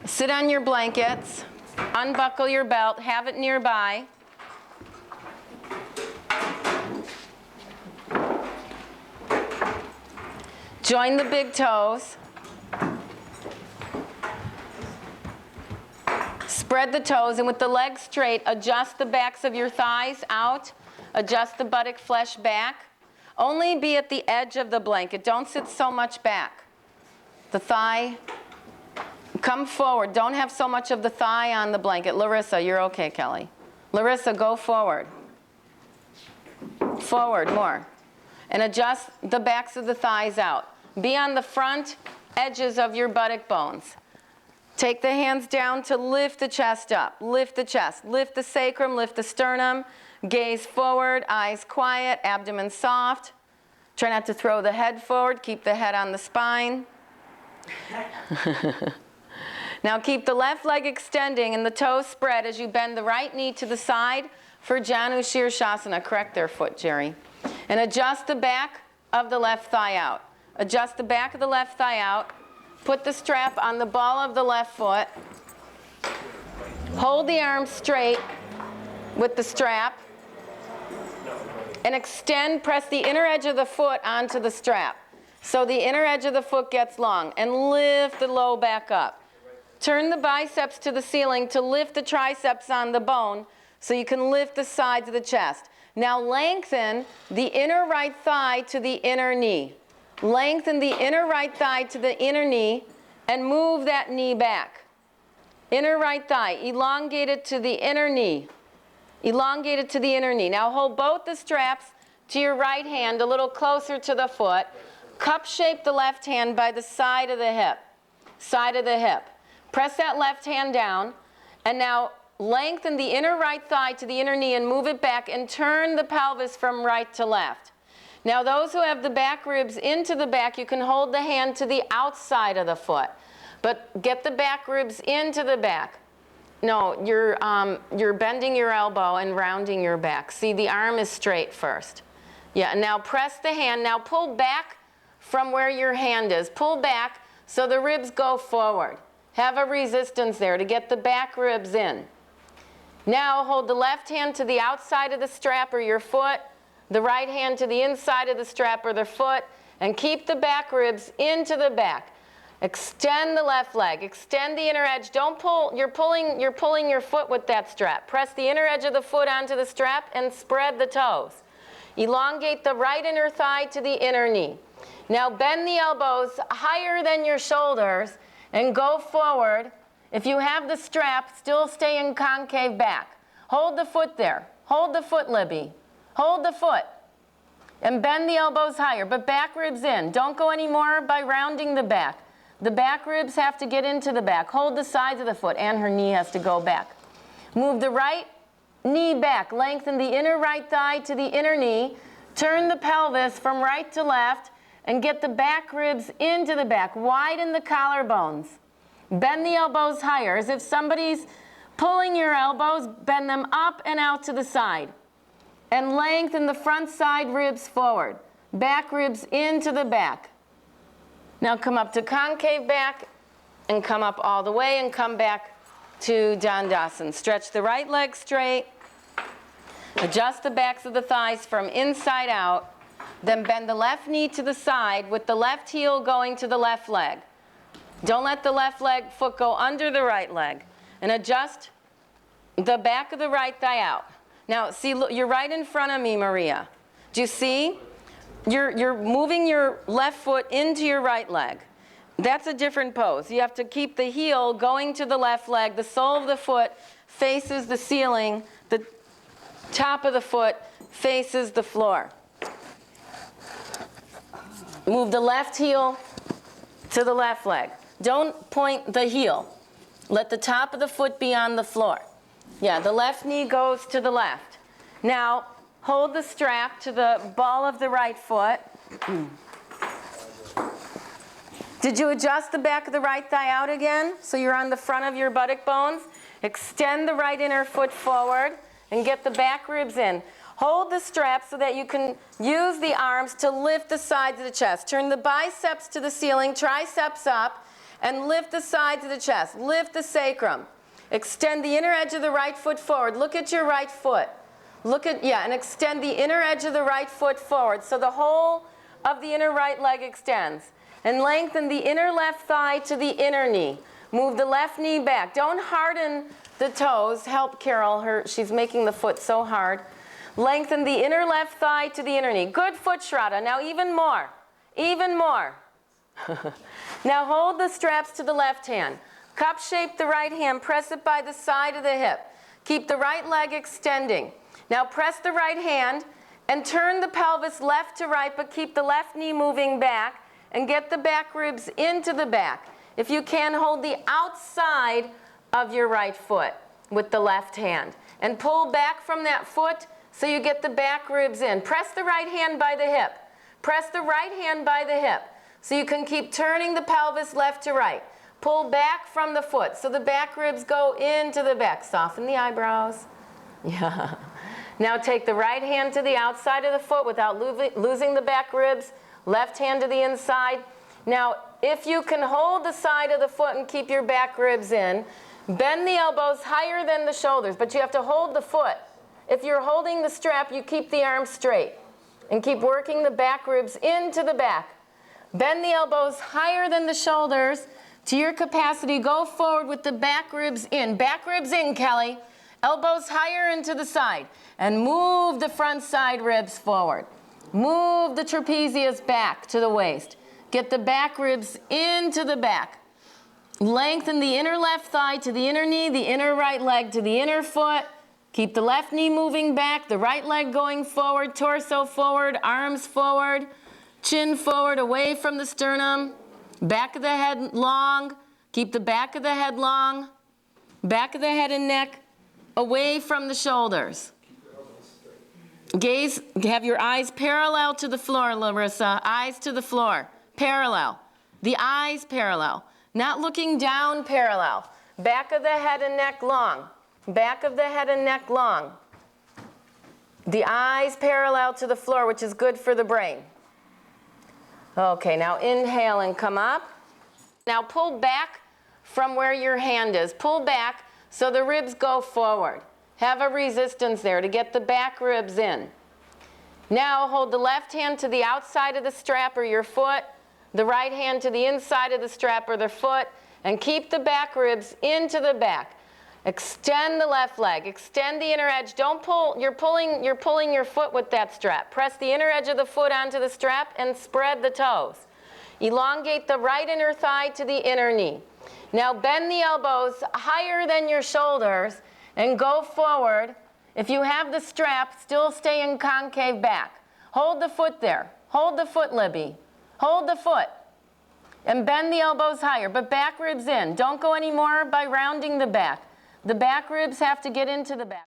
Sit on your blankets, unbuckle your belt, have it nearby. Join the big toes. Spread the toes, and with the legs straight, adjust the backs of your thighs out. Adjust the buttock flesh back. Only be at the edge of the blanket. Don't sit so much back. The thigh, come forward. Don't have so much of the thigh on the blanket. Larissa, you're okay, Kelly. Larissa, go forward. Forward more. And adjust the backs of the thighs out. Be on the front edges of your buttock bones. Take the hands down to lift the chest up. Lift the chest. Lift the sacrum, lift the sternum. Gaze forward, eyes quiet, abdomen soft. Try not to throw the head forward. Keep the head on the spine. Now keep the left leg extending and the toes spread as you bend the right knee to the side for Janu Sirsasana. Correct their foot, Jerry. And adjust the back of the left thigh out. Adjust the back of the left thigh out. Put the strap on the ball of the left foot. Hold the arms straight with the strap. And extend, press the inner edge of the foot onto the strap. So the inner edge of the foot gets long. And lift the low back up. Turn the biceps to the ceiling to lift the triceps on the bone so you can lift the sides of the chest. Now lengthen the inner right thigh to the inner knee. Lengthen the inner right thigh to the inner knee and move that knee back. Inner right thigh, elongate it to the inner knee. Elongate it to the inner knee. Now hold both the straps to your right hand a little closer to the foot. Cup shape the left hand by the side of the hip. Side of the hip. Press that left hand down, and now lengthen the inner right thigh to the inner knee and move it back and turn the pelvis from right to left. Now those who have the back ribs into the back, you can hold the hand to the outside of the foot, but get the back ribs into the back. No, you're bending your elbow and rounding your back. See, the arm is straight first. Yeah, now press the hand. Now pull back from where your hand is. Pull back so the ribs go forward. Have a resistance there to get the back ribs in. Now hold the left hand to the outside of the strap or your foot, the right hand to the inside of the strap or the foot, and keep the back ribs into the back. Extend the left leg. Extend the inner edge. Don't pull. You're pulling your foot with that strap. Press the inner edge of the foot onto the strap and spread the toes. Elongate the right inner thigh to the inner knee. Now bend the elbows higher than your shoulders and go forward. If you have the strap, still stay in concave back. Hold the foot there. Hold the foot, Libby. Hold the foot. And bend the elbows higher, but back ribs in. Don't go any more by rounding the back. The back ribs have to get into the back. Hold the sides of the foot, and her knee has to go back. Move the right knee back. Lengthen the inner right thigh to the inner knee. Turn the pelvis from right to left, and get the back ribs into the back. Widen the collarbones. Bend the elbows higher. As if somebody's pulling your elbows, bend them up and out to the side. And lengthen the front side ribs forward. Back ribs into the back. Now come up to concave back and come up all the way and come back to Dandasana. Stretch the right leg straight. Adjust the backs of the thighs from inside out. Then bend the left knee to the side with the left heel going to the left leg. Don't let the left leg foot go under the right leg. And adjust the back of the right thigh out. Now, see, look, you're right in front of me, Maria. Do you see? You're moving your left foot into your right leg. That's a different pose. You have to keep the heel going to the left leg. The sole of the foot faces the ceiling. The top of the foot faces the floor. Move the left heel to the left leg. Don't point the heel. Let the top of the foot be on the floor. Yeah, the left knee goes to the left. Now, hold the strap to the ball of the right foot. Did you adjust the back of the right thigh out again? So you're on the front of your buttock bones. Extend the right inner foot forward and get the back ribs in. Hold the strap so that you can use the arms to lift the sides of the chest. Turn the biceps to the ceiling, triceps up, and lift the sides of the chest. Lift the sacrum. Extend the inner edge of the right foot forward. Look at your right foot. And extend the inner edge of the right foot forward so the whole of the inner right leg extends. And lengthen the inner left thigh to the inner knee. Move the left knee back. Don't harden the toes. Help Carol. She's making the foot so hard. Lengthen the inner left thigh to the inner knee. Good foot Shraddha. Now even more. Even more. Now hold the straps to the left hand. Cup shape the right hand. Press it by the side of the hip. Keep the right leg extending. Now press the right hand and turn the pelvis left to right, but keep the left knee moving back and get the back ribs into the back. If you can, hold the outside of your right foot with the left hand and pull back from that foot so you get the back ribs in. Press the right hand by the hip. Press the right hand by the hip so you can keep turning the pelvis left to right. Pull back from the foot so the back ribs go into the back. Soften the eyebrows. Yeah. Now take the right hand to the outside of the foot without losing the back ribs. Left hand to the inside. Now, if you can hold the side of the foot and keep your back ribs in, bend the elbows higher than the shoulders, but you have to hold the foot. If you're holding the strap, you keep the arms straight and keep working the back ribs into the back. Bend the elbows higher than the shoulders. To your capacity, go forward with the back ribs in. Back ribs in, Kelly. Elbows higher into the side. And move the front side ribs forward. Move the trapezius back to the waist. Get the back ribs into the back. Lengthen the inner left thigh to the inner knee, the inner right leg to the inner foot. Keep the left knee moving back, the right leg going forward, torso forward, arms forward, chin forward, away from the sternum. Back of the head long. Keep the back of the head long. Back of the head and neck away from the shoulders. Gaze, have your eyes parallel to the floor, Larissa. Eyes to the floor. Parallel. The eyes parallel. Not looking down, parallel. Back of the head and neck long. Back of the head and neck long. The eyes parallel to the floor, which is good for the brain. Okay, now inhale and come up. Now pull back from where your hand is. Pull back so the ribs go forward. Have a resistance there to get the back ribs in. Now hold the left hand to the outside of the strap or your foot, the right hand to the inside of the strap or the foot, and keep the back ribs into the back. Extend the left leg. Extend the inner edge. Don't pull. You're pulling your foot with that strap. Press the inner edge of the foot onto the strap and spread the toes. Elongate the right inner thigh to the inner knee. Now bend the elbows higher than your shoulders and go forward. If you have the strap, still stay in concave back. Hold the foot there. Hold the foot, Libby. Hold the foot. And bend the elbows higher, but back ribs in. Don't go any more by rounding the back. The back ribs have to get into the back.